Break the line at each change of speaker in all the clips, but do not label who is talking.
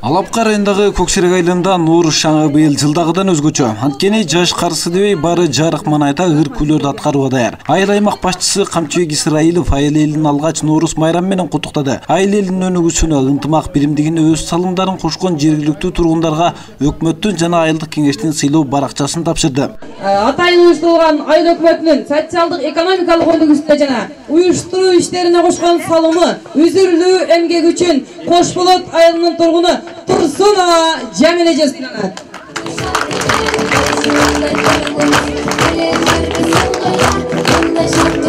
Алапкы районундагы Көксерек айылында Нуруз шаңы быйыл жылдагыдан өзгөчө. Анткени жаш карысы дебей бары жарык манайта ыр күлөрдү аткарууга даяр. Айыл аймак башчысы Камчыбек Исраилов айыл элин алгач Нуруз майрам менен куттуктады. Айыл элинин өнүгүүсүнө ынтымак биримдигине өз салымдарын кошкон жергиликтүү тургундарга өкмөттүн жана айылдык кеңештин сыйлоо баракчасын тапшырды.
Атайын уюштурулган айыл өкмөтүнүн социалдык экономикалык өнүгүүсүнө жана уюштуруу иштерине кошкон салымы үзүрлүү эмгек үчүн Кош Болот айылынын тургуну Турсунова Жамиле жесиланат.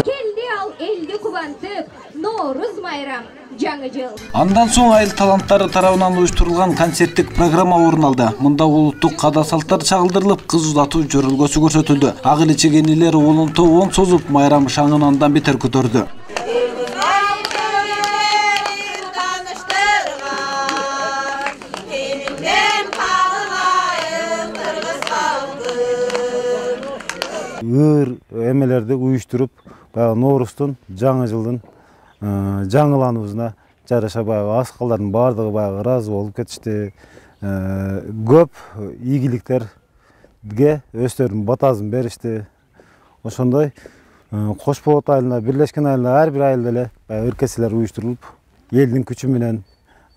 Келди ал элди кубантып, Нуруз майрам жаңы жыл.
Андан соң айыл таланттары тарабынан уюштурулган концерттик программа орун алды. Мында улуттук када салттар чагылдырылып, кыз узатуу жөрөлгөсү көрсөтүлдү. Ак эл чегенилер улунту он созуп майрам шаңын андан бетер көтөрдү.
Ыр эмелерди уюштуруп, Нуруздун жаңы жылдын жаңылануусуна жараша аскалдардын баардыгы ыраазы болуп кетишти. Көп ийгиликтерге өздөрүнүн батасын беришти. Ошондой Кош Болот айылына, Бирлешкен айылына ар бир айылда эле ыркесилер уюштурулуп, элдин күчү менен,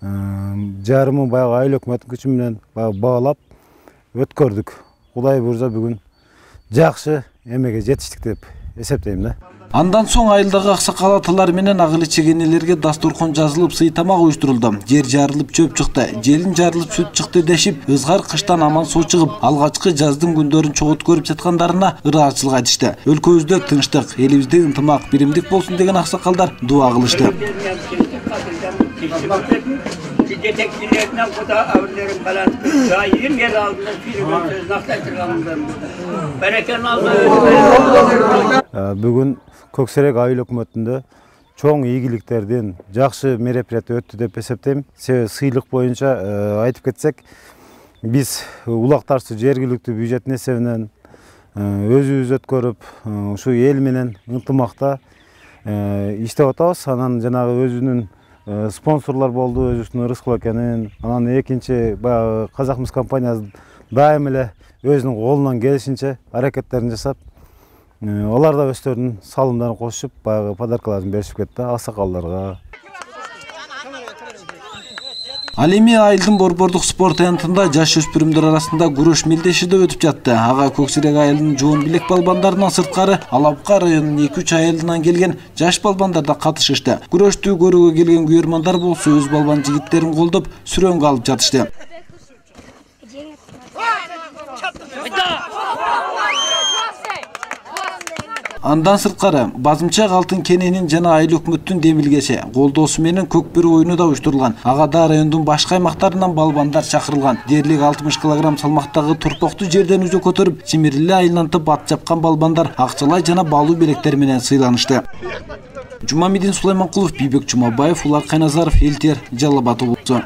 жарымы айыл өкмөттүн күчү менен баалап өткөрдүк. Кудай буйрса бүгүн жакшы эмеге жетиштик деп эсептейм да.
Андан соң айылдагы аксакал аталар менен ак эл чегенелерге дастуркан жазылып, сый тамак уюштурулду. Жер жарылып чөп чыкты, желин жарылып сүт чыкты дешип, ызгар кыштан аман суу чыгып, алгачкы жаздын күндөрүн чогут көрүп жаткандарына ыраазычылык айтышты. Өлкөбүздө тынчтык, элибизде ынтымак, биримдик болсун деген аксакалдар дуа кылышты.
Бүгүн Көксерек айыл өкмөтүндө чоң ийгиликтердин жакшы мероприятие өттү деп эсептейм. Себеби сыйлык боюнча айтып кетсек, биз Улак Тарсуу жергиликтүү бюджеттин эсебинен өзүбүз өткөрүп, ушу эл менен ынтымакта иштеп атабыз. Анан жанагы өзүнүн спонсорлор болду, өзүнүн Рыскул экенин. Анан экинчи Казакмыс компаниясы дайым эле өзүнүн колунан келишинче аракеттерин жасап, алар да өздөрүнүн салымдарын кошуп, подаркаларын беришип кетти аксакалдарга.
Ал эми айылдын борбордук спорт аянтында жаш өспүрүмдөр арасында күрөш мелдешиде өтүп жатты. Ага Көксерек айылынын жоон билек балбандарынан сырткары Алапкы районунун 2-3 айылынан келген жаш балбандар да катышышты. Күрөштү көрүүгө келген күйөрмандар болсо өз балбан жигиттерин колдоп, сүрөнгө алып жатышты. Андан сырткары Базымчак алтын кененин жана айыл өкмөттүн демилгечи колдоосу менен көк бөрү оюну да уюштурулган. Ага да райондун башка аймактарынан балбандар чакырылган. Дээрлик 60 кг салмактагы турпокту жерден үзө көтөрүп, Чимириле айылынан ат жапкан балбандар акчалай жана баалуу белектер менен сыйланышты. Жумамидин Сулайманкулов, Бийбек Жумабаев, Улар Кайназаров, Элтер, Жалал Абад облусу.